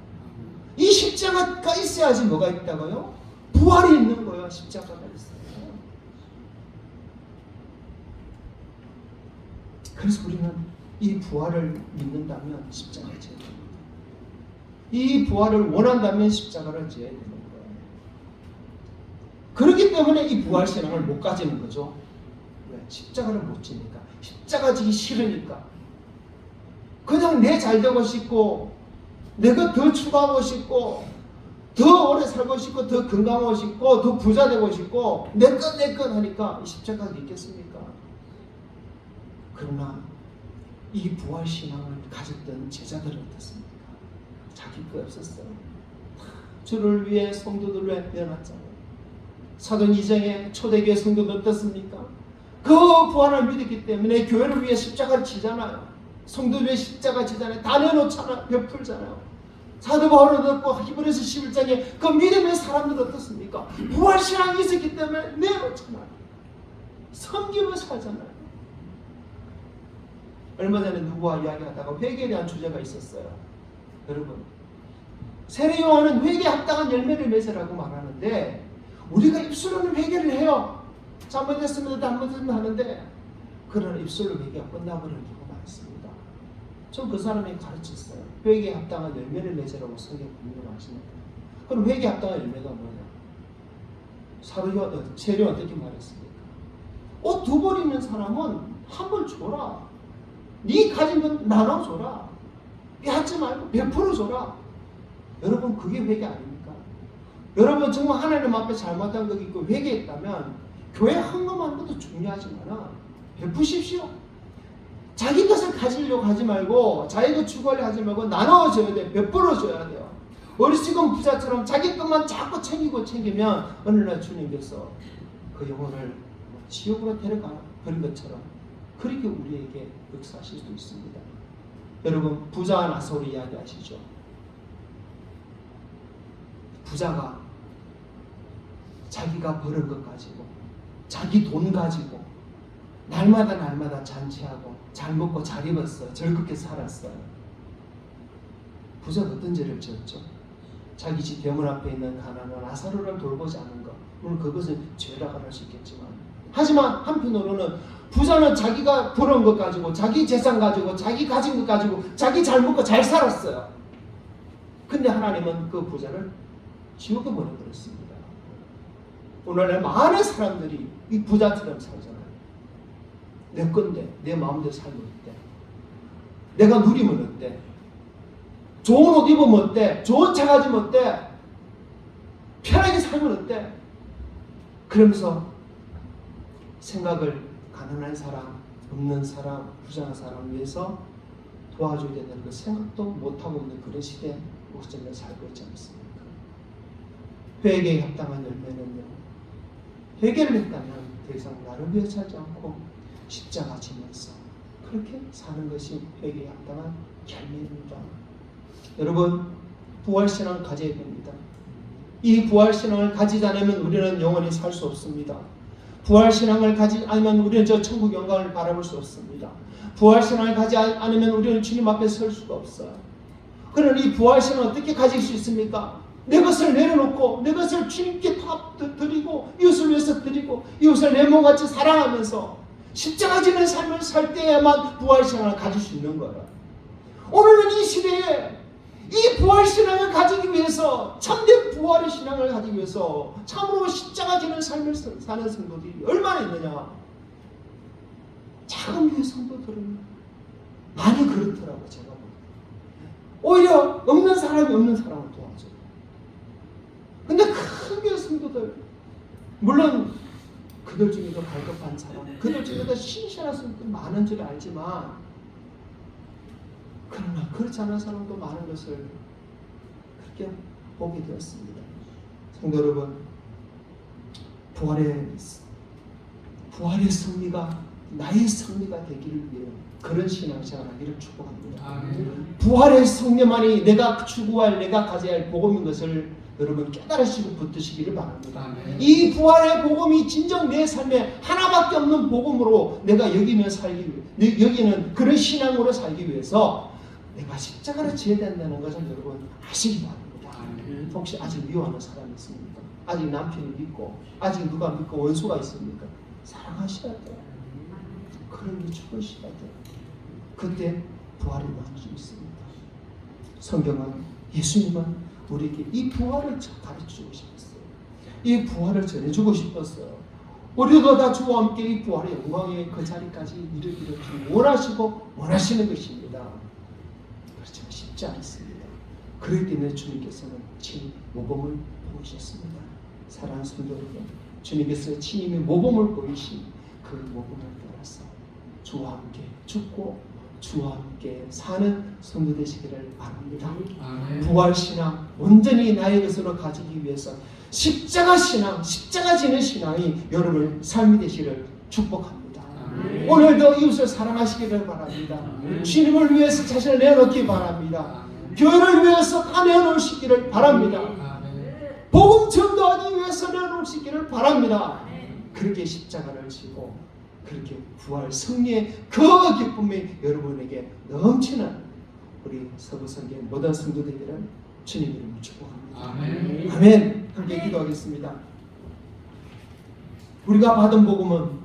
이 십자가가 있어야지 뭐가 있다고요? 부활이 있는 거예요. 십자가가 있어요. 그래서 우리는 이 부활을 믿는다면 십자가를 지어야 됩니다. 이 부활을 원한다면 십자가를 지어야 되는 거예요. 그렇기 때문에 이 부활 신앙을 못 가지는 거죠. 왜? 십자가를 못 지니까. 십자가 지기 싫으니까. 그냥 내 잘되고 싶고 내가 더 추구하고 싶고 더 오래 살고 싶고 더 건강하고 싶고 더 부자 되고 싶고 내 것 하니까 이 십자가가 있겠습니까? 그러나 이 부활신앙을 가졌던 제자들은 어떻습니까? 자기 거 없었어요. 주를 위해 성도들을 위해 내어놨잖아요. 사도행 2장에 초대교회 성도들 어떻습니까? 그 부활을 믿었기 때문에 교회를 위해 십자가를 지잖아요. 성도들 위해 십자가 지잖아요. 다 내놓잖아요. 베풀잖아요. 사도 바울은 듣고 히브리서 11장에 그 믿음의 사람들 어떻습니까? 부활신앙이 있었기 때문에 내놓잖아요. 섬김을 살잖아요. 얼마 전에 누구와 이야기하다가 회개에 대한 주제가 있었어요. 여러분, 세례요한은 회개에 합당한 열매를 맺으라고 말하는데 우리가 입술로는 회개를 해요. 잘못했으면 잘못했으면 하는데 그러나 입술로 회개가 끝나버리는 경우가 많습니다. 전 그 사람이 가르쳤어요. 회개에 합당한 열매를 맺으라고 성경 분명히 말씀합니다. 그럼 회개에 합당한 열매가 뭐냐? 세례요한 어떻게 말했습니까? 옷 2벌 입는 사람은 1벌 줘라. 네 가진 건 나눠줘라. 빼앗지 말고 베풀어 줘라. 여러분, 그게 회개 아닙니까? 여러분, 정말 하나님 앞에 잘못한 거 있고 회개했다면 교회 헌금하는 것도 중요하지만 베푸십시오. 자기 것을 가지려고 하지 말고 자기 것 추구하려고 하지 말고 나눠줘야 돼요. 베풀어 줘야 돼요. 어리석은 부자처럼 자기 것만 자꾸 챙기면 어느 날 주님께서 그 영혼을 지옥으로 데려가 버린 것처럼 그렇게 우리에게 역사하실 수도 있습니다. 여러분, 부자 나사로 이야기하시죠. 부자가 자기가 벌은 것 가지고 자기 돈 가지고 날마다 잔치하고 잘 먹고 잘 입었어요. 즐겁게 살았어요. 부자가 어떤 죄를 지었죠? 자기 집 대문 앞에 있는 가난한 나사로를 돌보지 않은 것. 물론 그것은 죄라고 할 수 있겠지만, 하지만 한편으로는 부자는 자기가 벌은 것 가지고 자기 재산 가지고 자기 가진 것 가지고 자기 잘 먹고 잘 살았어요. 근데 하나님은 그 부자를 지옥에 보내버렸습니다. 오늘날 많은 사람들이 이 부자처럼 살잖아요. 내 건데 내 마음대로 살고 있대. 내가 누리면 어때? 좋은 옷 입으면 어때? 좋은 차 가지면 어때? 편하게 살면 어때? 그러면서 생각을 가난한 사람, 없는 사람, 부자한 사람 위해서 도와줘야 된다는 그 생각도 못하고 있는 그런 시대에 우리는 살고 있지 않습니까? 회개에 합당한 열매는요, 회개를 했다면 더 이상 나를 위해 살지 않고 십자가 지면서 그렇게 사는 것이 회개에 합당한 열매입니다. 여러분, 부활신앙을 가져야 됩니다. 이 부활신앙을 가지지 않으면 우리는 영원히 살 수 없습니다. 부활신앙을 가지지 않으면 우리는 저 천국 영광을 바라볼 수 없습니다. 부활신앙을 가지지 않으면 우리는 주님 앞에 설 수가 없어요. 그러나 이 부활신앙을 어떻게 가질 수 있습니까? 내 것을 내려놓고 내 것을 주님께 다 드리고 이웃을 위해서 드리고 이웃을 내 몸같이 사랑하면서 십자가 지는 삶을 살 때에만 부활신앙을 가질 수 있는 거예요. 오늘은 이 시대에 이 부활신앙을 가지기 위해서, 참된 부활의 신앙을 가지기 위해서 참으로 십자가 지는 삶을 사는 성도들이 얼마나 있느냐. 작은 교회 성도들은 많이 그렇더라고요. 제가 보니까 오히려 없는 사람이 없는 사람을 도와줘요. 근데 큰 교회 성도들, 물론 그들 중에도 갈급한 사람, 그들 중에도 신실한 성도들 많은 줄 알지만, 그러나 그렇지 않은 사람도 많은 것을 그렇게 보게 되었습니다. 성도 여러분, 부활의 승리가 나의 승리가 되기를 위해 그런 신앙생활 하기를 축복합니다. 아멘. 부활의 승리만이 내가 추구할, 내가 가져야 할 복음인 것을 여러분 깨달으시고 붙드시기를 바랍니다. 아멘. 이 부활의 복음이 진정 내 삶에 하나밖에 없는 복음으로 내가 여기는 그런 신앙으로 살기 위해서 내가 십자가를 지어야 된다는 것을 여러분 아시기 바랍니다. 아멘. 혹시 아직 미워하는 사람이 있습니까? 아직 남편이 믿고, 아직 누가 믿고 원수가 있습니까? 사랑하셔야 돼요. 그런 게 죽으셔야 돼요. 그때 부활이 나올 수 있습니다. 성경은, 예수님은 우리에게 이 부활을 가르쳐주고 싶었어요. 이 부활을 전해주고 싶었어요. 우리도 다 주와 함께 이 부활의 영광의 그 자리까지 이르기를 원하시고 원하시는 것입니다. 그렇지만 쉽지 않습니다. 그렇기 때문에 주님께서는 친히 모범을 보이셨습니다. 사랑하는 성도 여러분, 주님께서 친히 모범을 보이신 그 모범을 따라서 주와 함께 죽고 주와 함께 사는 성도 되시기를 바랍니다. 아멘. 부활신앙 온전히 나의 것으로 가지기 위해서 십자가 신앙, 십자가 지는 신앙이 여러분 삶이 되시기를 축복합니다. 아멘. 오늘도 이웃을 사랑하시기를 바랍니다. 아멘. 주님을 위해서 자신을 내어놓기 바랍니다. 아멘. 교회를 위해서 다 내어놓으시기를 바랍니다. 아멘. 복음 전도하기 위해서 내어놓으시기를 바랍니다. 그렇게 십자가를 지고 그렇게 부활 승리의 그 기쁨이 여러분에게 넘치는 우리 서부성교회 모든 성도 되기를 주님 이름으로 축복합니다. 아멘. 아멘. 함께 기도하겠습니다. 우리가 받은 복음은